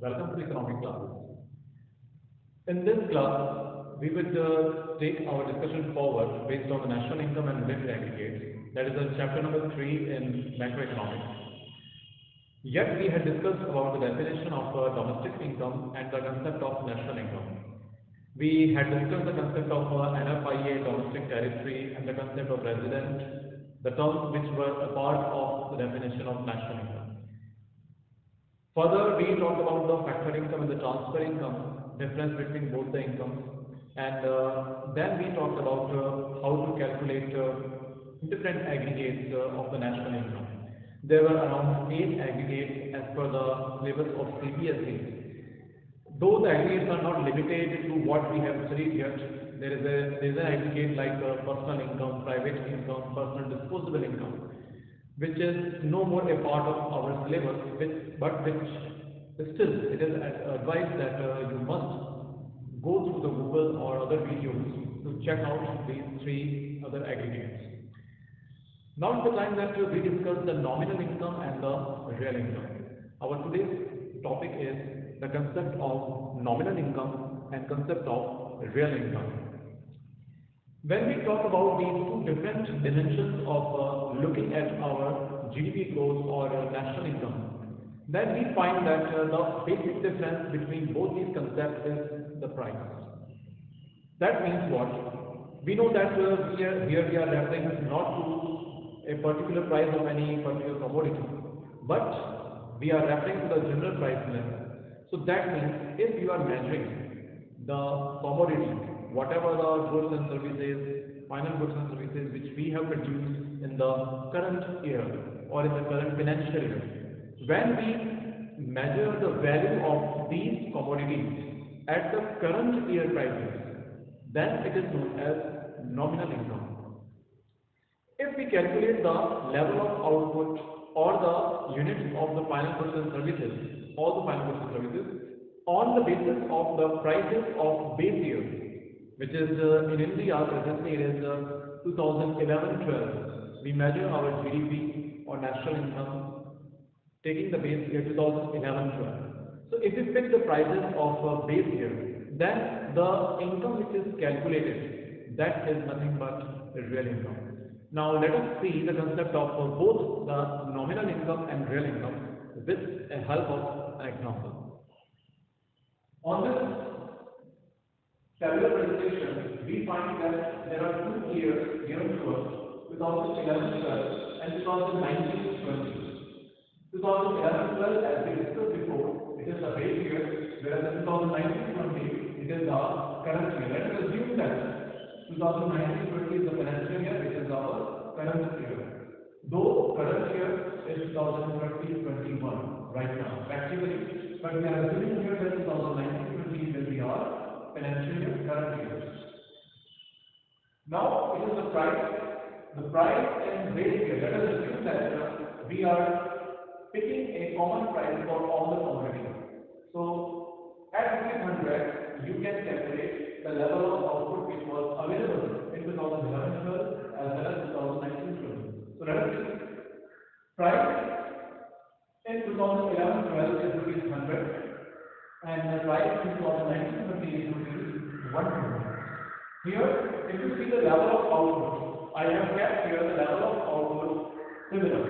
Welcome to Economic Classes. In this class, we would take our discussion forward based on the national income and related aggregates. That is chapter number 3 in macroeconomics. Yet we had discussed about the definition of domestic income and the concept of national income. We had discussed the concept of NFIA, domestic territory, and the concept of resident, the terms which were a part of the definition of national income. Further, we talked about the factor income and the transfer income, difference between both the incomes, and then we talked about how to calculate different aggregates of the national income. There were around 8 aggregates as per the syllabus of CBSE. Those aggregates are not limited to what we have studied yet. There is an aggregate like personal income, private income, personal disposable income, which is no more a part of our syllabus, but which still it is advised that you must go through the Google or other videos to check out these 3 other aggregates. Now is the time that we discuss the nominal income and the real income. Our today's topic is the concept of nominal income and concept of real income. When we talk about these two different dimensions of looking at our GDP growth or national income, then we find that the basic difference between both these concepts is the price. That means what? We know that here we are referring not to a particular price of any particular commodity, but we are referring to the general price level. So that means if you are measuring the commodity, whatever the goods and services, final goods and services which we have produced in the current year or in the current financial year, when we measure the value of these commodities at the current year prices, then it is known as nominal income. If we calculate the level of output or the units of the final goods and services, all the final goods and services, on the basis of the prices of base year, which is in India presently it is 2011-12. We measure our GDP or national income taking the base year 2011-12. So if we pick the prices of base year, then the income which is calculated, that is nothing but real income. Now let us see the concept of both the nominal income and real income with the help of an example. On this tabular presentation, we find that there are 2 years given to us, 2011-12 and 2019-20. 2011-12, as we discussed before, it is the base year, whereas in 2019-20, it is the current year. Let us assume that 2019-20 is the financial year, which is our current year. Though current year is 2020-21 right now, practically, but we are assuming here that 2019-20 will be our financial year, current year. Now it is the price and base year. Let us assume that we are picking a common price for all the commodities. So at rupees 100, you can calculate the level of output which was available in 2011-12 as well as 2019-20. So let us see. Price in 2011-12 is rupees 100 and the price in 2019-20 is rupees 120. Here, if you see the level of output, I have kept here the level of output similar.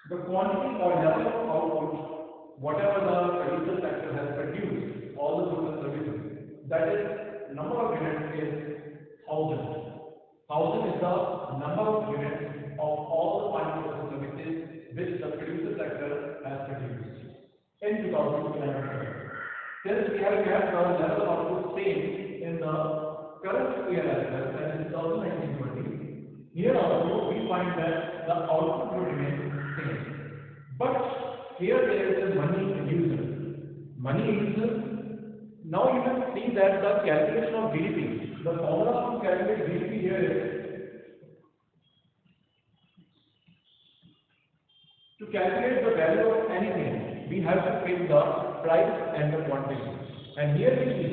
The quantity or level of output, whatever the producer sector has produced, all the goods and services, that is number of units is 1000. 1000 is the number of units of all the final goods and services which the producer sector has produced in 2011. Since we have kept the level of output same in the current year as well, that is 2019-20, here also we find that the output will remain same. But here there is a money illusion. Money illusion. Now you can see that the calculation of GDP, the formula to calculate GDP here is to calculate the value of anything, we have to pick the price and the quantity. And here we see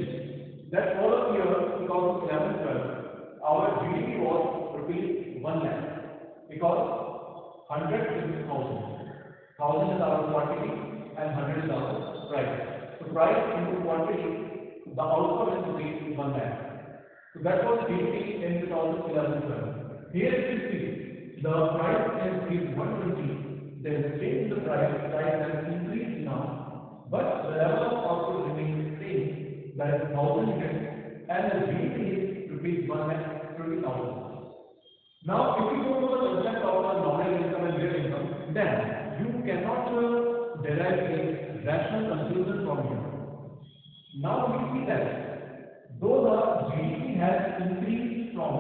that for the year 2011-12, our GDP was rupees 1 lakh because 100 is 1000. 1000 is our quantity and 100 is our price. price into quantity, the outcome is rupees 1 lakh. So that was GDP in 2011-12. Here if you see, the price is rupees 120, there is change in the price has increased now, but the level of output remains same, that is 1000 units, and the GDP is rupees 1,20,000. Now, if you go to the concept of the nominal income and real income, then you cannot derive a rational conclusion from here. Now we see that though the GDP has increased from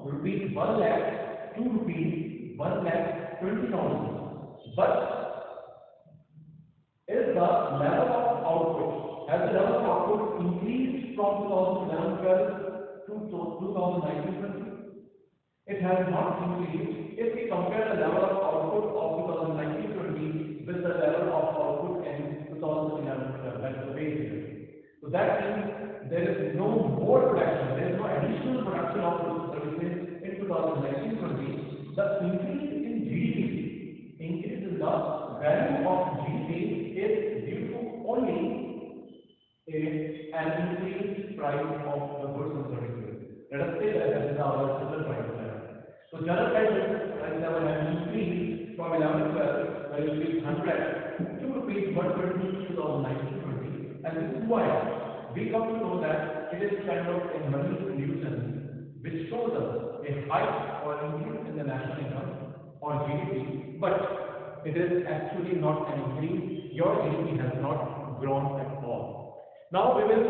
rupees 1 lakh to rupees 1,20,000, but is the level of output, has the level of output increased from 2011-12 to 2019-20? It has not increased if we compare the level of output of 2019-20 with the level of output in 2011-12. That is the base year. So that means there is no more production, there is no additional production of goods and services in 2019-20. The increase in GDP, increase in the value of GDP is due to only an increased price of the goods and services. Let us say that is our general price level. So general price level has increased from 11-12, where it is 100 to rupees 120 in 2019-20, and this is why we come to know that it is kind of a money illusion which shows us a hike or increase in the national income or GDP, but it is actually not an increase. Your GDP has not grown at all. Now we will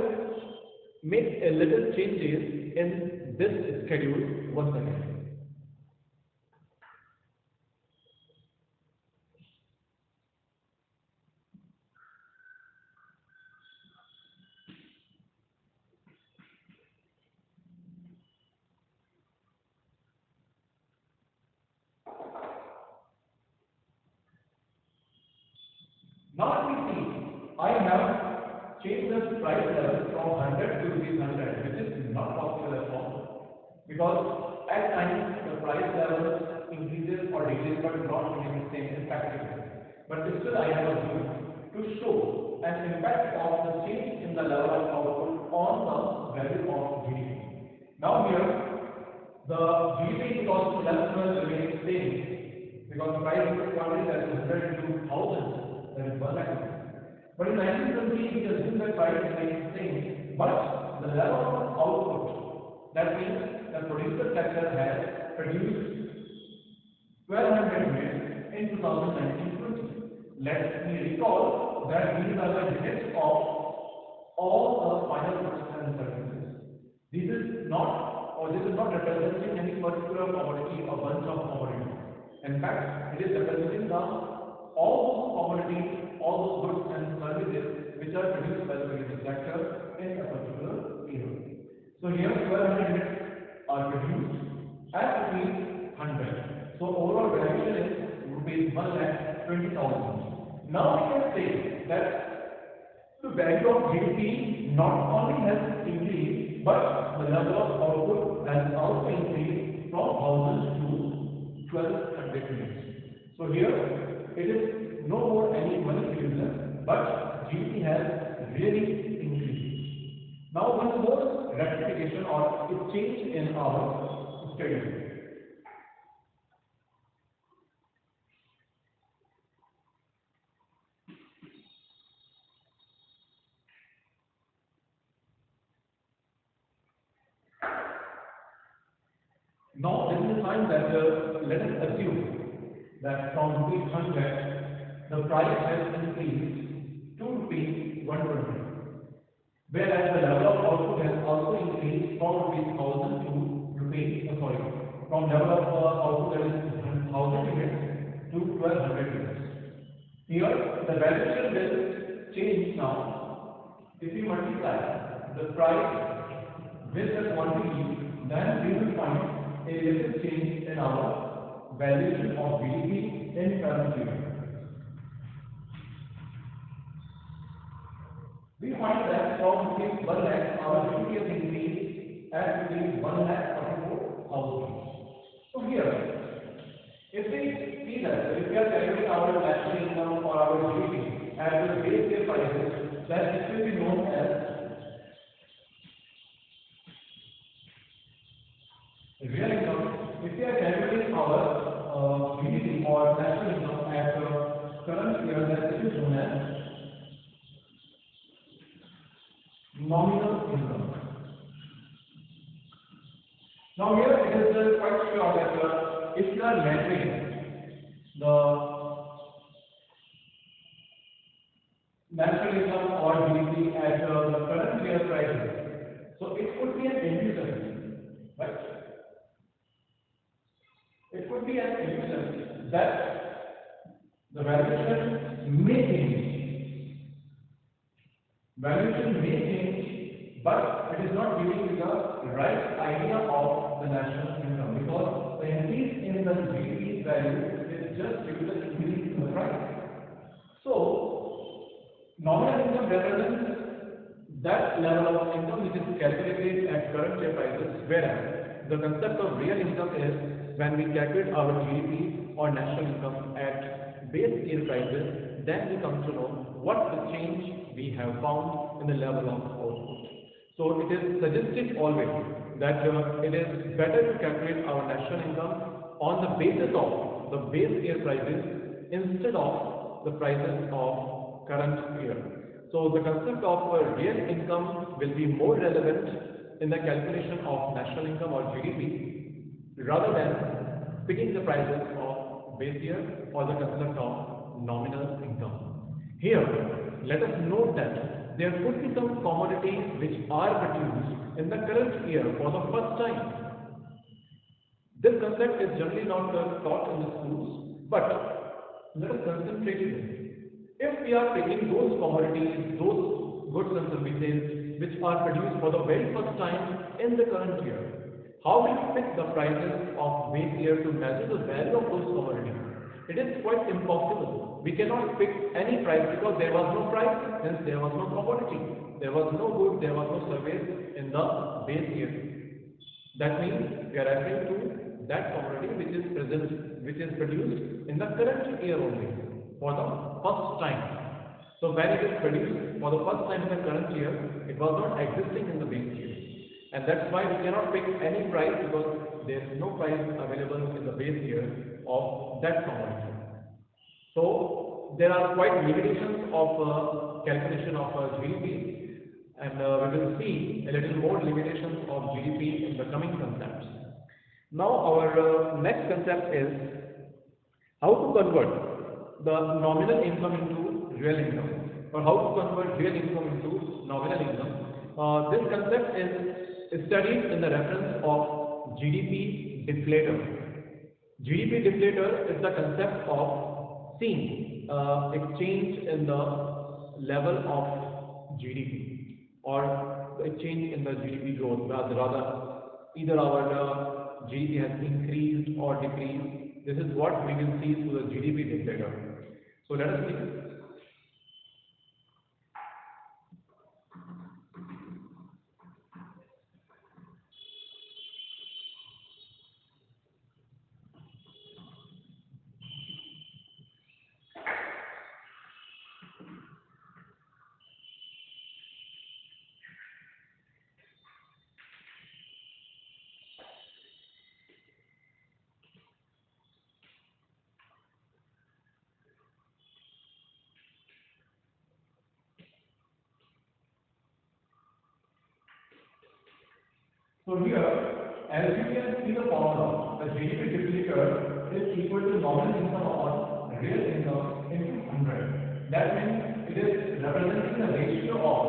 make a little changes in this schedule once again. Now if we see, I have changed the price level from 100 to 300, which is not possible at all, because at times the price level increases or decreases but not remain the same in practice. But still I have assumed to show an impact of the change in the level of output on the value of GDP. Now here, the GDP because 11 remains same, because the price of quantity that is 100 into 1000. That is 1 lakh. But in 1920, we assume that price remains same, but the level of output, that means the producer sector has produced 1200 units in 2019-20. Let me recall that these are the units of all the final goods and services. This is not representing any particular commodity or bunch of commodities. In fact, it is representing all those commodities, all those goods and services which are produced by the producer sector in a particular year. So here 1200 units are produced at rupees 100. So overall valuation is rupees 1,20,000. Now we can say that the value of GDP not only has increased, but the level of output has also increased from 1000 to 1200 units. So here it is no more any money illusion, but GDP has really increased. Now one more rectification or a change in our schedule. Now this is a sign that let us assume that from rupees 100 the price has increased to rupees 120, whereas the level of output has also increased from rupees 1000 to from level of output that is 1000 units to 1200 units. Here the valuation will change now. If you multiply the price with the quantity, then we will find a little change in our valuation of GDP in current year. We find that from rupees 1 lakh, our GDP has increased at rupees 1,44,000. So here, if we see that, if we are calculating our national income or our GDP at the base year prices, then it will be our GDP or national income at current year, that is known as nominal income. Now here it is quite sure that if you are measuring the national income or GDP at the current year prices, so it could be an illusion, right? It could be an illusion that the valuation may change. Valuation may change, but it is not giving you the right idea of the national income, because the increase in the GDP value is just due to the increase in the price. So, nominal income represents that level of income which is calculated at current year prices, whereas the concept of real income is when we calculate our GDP or national income at base year prices, then we come to know what the change we have found in the level of output. So it is suggested always that it is better to calculate our national income on the basis of the base year prices instead of the prices of current year. So the concept of real income will be more relevant in the calculation of national income or GDP rather than picking the prices of base year or the concept of nominal income. Here, let us note that there could be some commodities which are produced in the current year for the first time. This concept is generally not taught in the schools, but let us concentrate on it. If we are taking those commodities, those goods and services which are produced for the very first time in the current year, how will we fix the prices of base year to measure the value of those commodities? It is quite impossible. We cannot fix any price because there was no price, hence there was no commodity. There was no good, there was no service in the base year. That means we are referring to that commodity which is present, which is produced in the current year only for the first time. So when it is produced for the first time in the current year, it was not existing in the base year. And that's why we cannot fix any price because there is no price available in the base year of that commodity. So there are quite limitations of calculation of GDP, and we will see a little more limitations of GDP in the coming concepts. Now our next concept is how to convert the nominal income into real income, or how to convert real income into nominal income. This concept is studied in the reference of GDP deflator. GDP deflator is the concept of seeing a change in the level of GDP or a change in the GDP growth. Rather, either our GDP has increased or decreased. This is what we will see through the GDP deflator. So let us see. So here, as you can see the formula, the GDP deflator is equal to nominal income upon real income into 100. That means it is representing the ratio of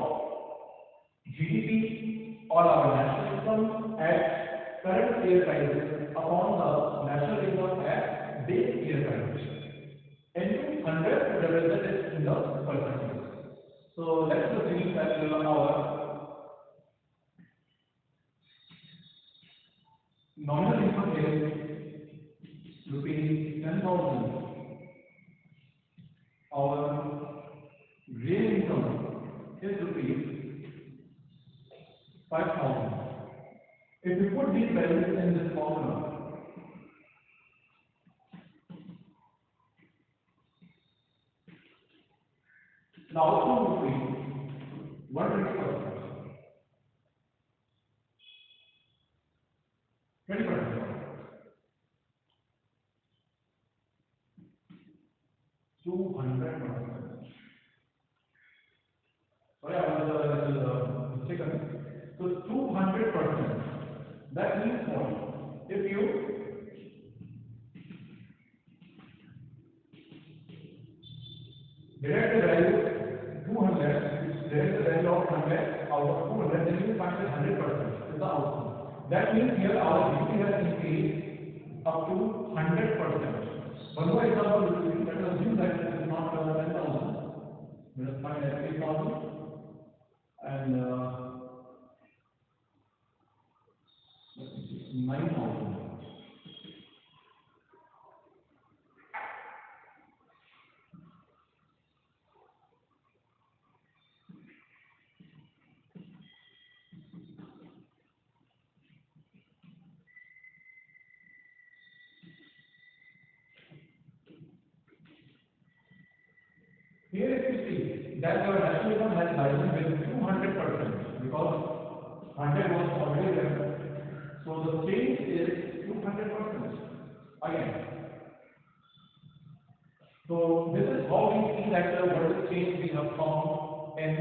GDP or our national income at current year prices upon the national income at base year prices. Into 100 represented in the percentage. So let's assume that our nominal income is rupees 10,000. Our real income is rupees 5,000. If we put these values in this formula, the outcome would be 120%. 20%. 200%. Sorry, I was a little mistaken. So 200%. That means what? If you direct the value 200, direct the value of 100 out of 200, then you find that 100% is the outcome. That means here our GDP has increased up to 100%. One more example will be, let us assume that it is not 10,000. Let us find that 8,000 and 9,000. Here if you see that our national income has risen with 200% because 100 was already there. So the change is 200% again. So this is how we see that what is change we have found in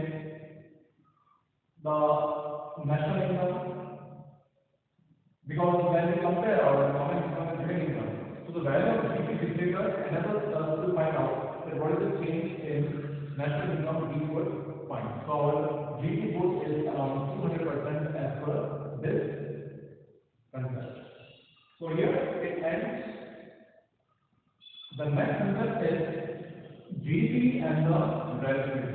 the national income, because when we compare our common income and real income, so the value of GDP figure enables us to find out that what is the change in national income we would find. So our GDP growth is around 200% as per this concept. So here it ends. The next concept is GDP and the relativity.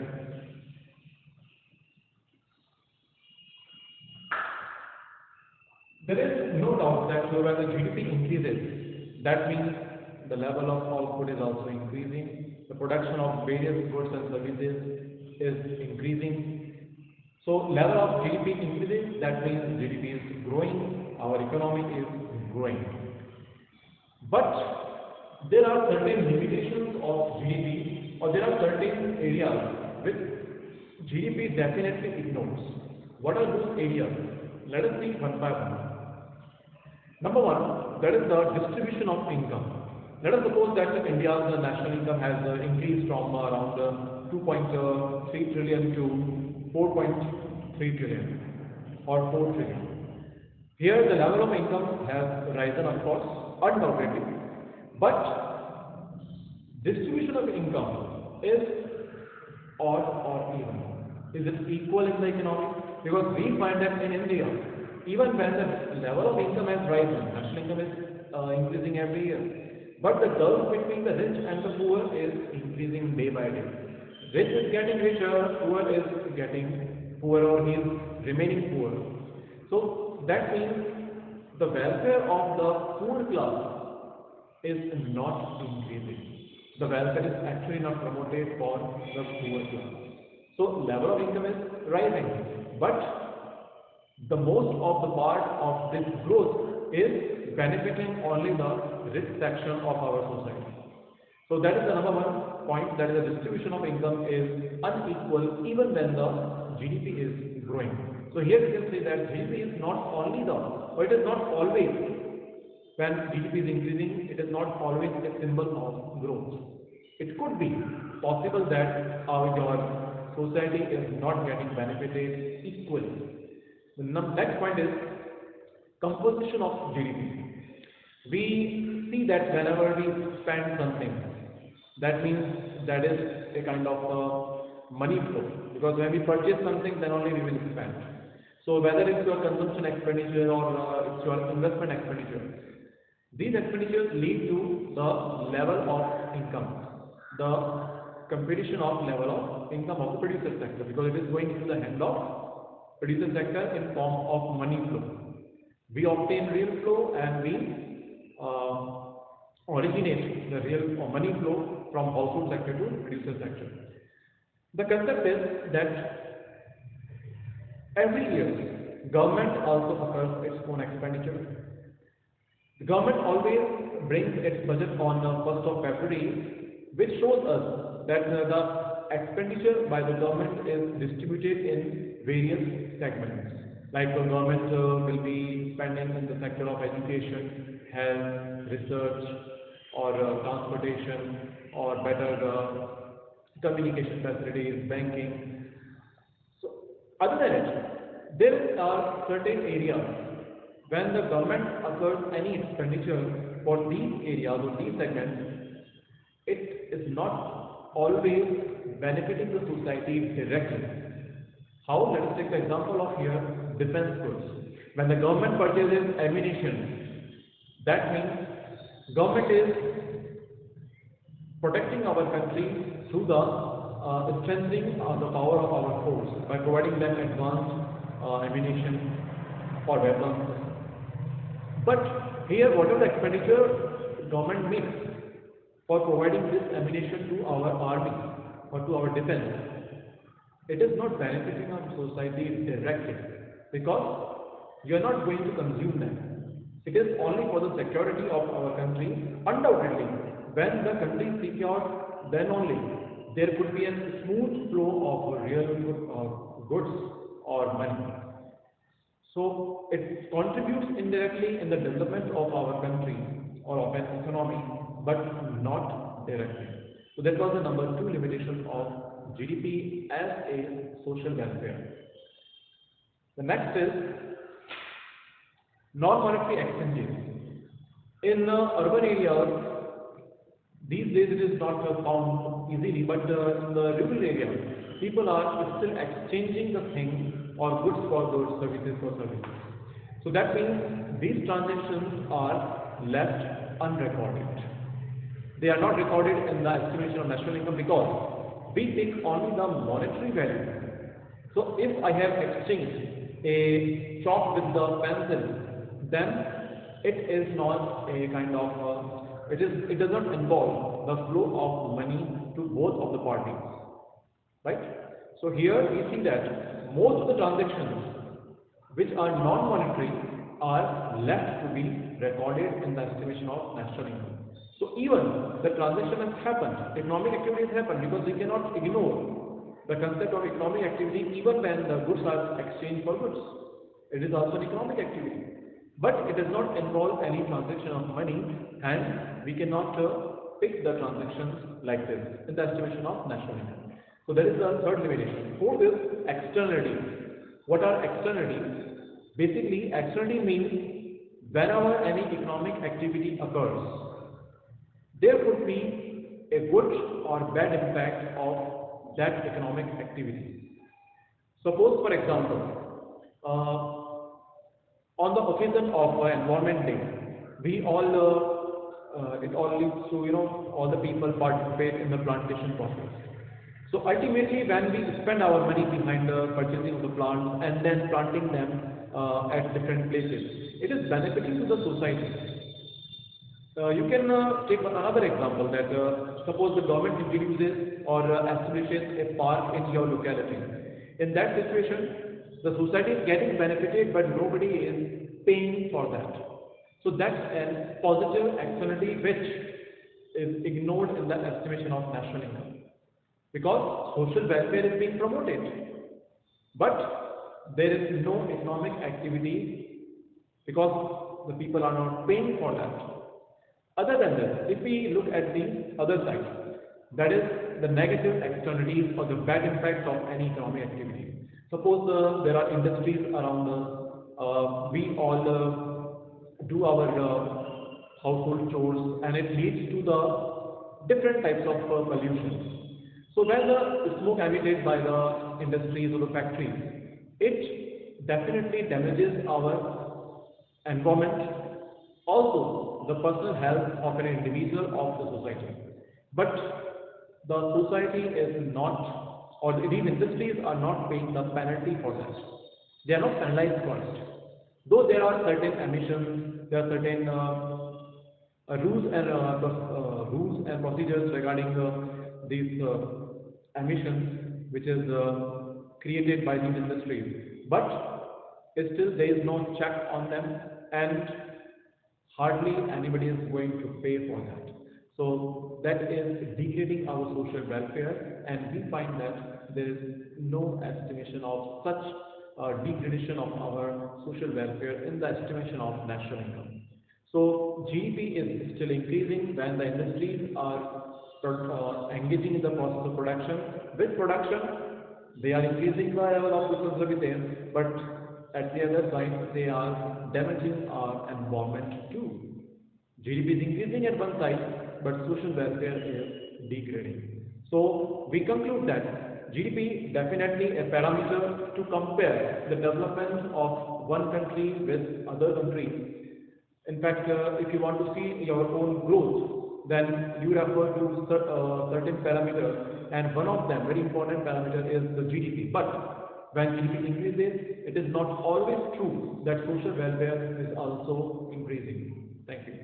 There is no doubt that when the GDP increases, that means the level of output is also increasing, the production of various goods and services is increasing. So level of GDP increases, that means GDP is growing, our economy is growing. But there are certain limitations of GDP, or there are certain areas which GDP definitely ignores. What are those areas? Let us see one by one. Number one, that is the distribution of income. Let us suppose that India's national income has increased from around 2.3 trillion to 4.3 trillion or 4 trillion. Here the level of income has risen, of course, undoubtedly, but distribution of income is odd or even. Is it equal in the economy? Because we find that in India, even when the level of income has risen, national income is increasing every year, but the gulf between the rich and the poor is increasing day by day. Rich is getting richer, poor is getting poorer, or he is remaining poor. So that means the welfare of the poor class is not increasing. The welfare is actually not promoted for the poor class. So level of income is rising, but the most of the part of this growth is benefiting only the rich section of our society. So that is the number one point, that is the distribution of income is unequal even when the GDP is growing. So here you can say that GDP is not only the, or it is not always, when GDP is increasing, it is not always a symbol of growth. It could be possible that your society is not getting benefited equally. The next point is composition of GDP. We see that whenever we spend something, that means that is a kind of money flow, because when we purchase something, then only we will spend. So whether it's your consumption expenditure or it's your investment expenditure, these expenditures lead to the level of income, the competition of level of income of the producer sector, because it is going into the hand of producer sector in form of money flow. We obtain real flow and we originate the real money flow from household sector to producer sector. The concept is that every year government also occurs its own expenditure. The government always brings its budget on 1st of February, which shows us that the expenditure by the government is distributed in various segments. Like the government will be spending in the sector of education, health, research, or transportation, or better communication facilities, banking. So, other than it, there are certain areas when the government occurs any expenditure for these areas or these segments, it is not always benefiting the society directly. How? Let us take the example of here defense goods. When the government purchases ammunition, that means government is protecting our country through the strengthening the power of our force by providing them advanced ammunition or weapons. But here, whatever the expenditure government makes for providing this ammunition to our army or to our defense, it is not benefiting our society directly because you are not going to consume them. It is only for the security of our country. Undoubtedly, when the country is secure, then only there could be a smooth flow of real goods or money. So it contributes indirectly in the development of our country or of an economy, but not directly. So that was the number two limitation of GDP as a social welfare. The next is non-monetary exchanges. In urban areas, these days it is not found easily, but in the rural areas, people are still exchanging the things or goods for goods, services for services. So that means these transactions are left unrecorded. They are not recorded in the estimation of national income because we take only the monetary value. So if I have exchanged a chalk with the pencil, then it is not a kind of it does not involve the flow of money to both of the parties, right? So here we see that most of the transactions which are non-monetary are left to be recorded in the estimation of national income. So even the transaction has happened, economic activity has happened because we cannot ignore the concept of economic activity even when the goods are exchanged for goods. It is also an economic activity. But it does not involve any transaction of money and we cannot pick the transactions like this in the estimation of national income. So that is the third limitation. Fourth is externalities. What are externalities? Basically, externality means whenever any economic activity occurs, there could be a good or bad impact of that economic activity. Suppose, for example, on the occasion of Environment Day, we all it all leads to all the people participate in the plantation process. So ultimately, when we spend our money behind the purchasing of the plants and then planting them at different places, it is benefiting to the society. You can take another example that suppose the government introduces or establishes a park in your locality. In that situation, the society is getting benefited, but nobody is paying for that. So that's a positive externality which is ignored in the estimation of national income because social welfare is being promoted, but there is no economic activity because the people are not paying for that. Other than this, if we look at the other side, that is the negative externalities or the bad impacts of any economic activity. Suppose there are industries around us, we all do our household chores and it leads to the different types of pollution. So when the smoke emitted by the industries or the factories, it definitely damages our environment, also the personal health of an individual of the society. But the society is not, or these industries are not paying the penalty for that. They are not penalized first. Though there are certain emissions, there are certain rules and procedures regarding these emissions which is created by these industries, but still there is no check on them and hardly anybody is going to pay for that. So that is degrading our social welfare, and we find that there is no estimation of such degradation of our social welfare in the estimation of national income. So GDP is still increasing when the industries are engaging in the process of production. With production, they are increasing the level of goods and services, but at the other side, they are damaging our environment too. GDP is increasing at one side, but social welfare is degrading. So we conclude that GDP definitely a parameter to compare the development of one country with other countries. In fact, if you want to see your own growth, then you refer to certain parameters, and one of them, very important parameter, is the GDP. But when GDP increases, it is not always true that social welfare is also increasing. Thank you.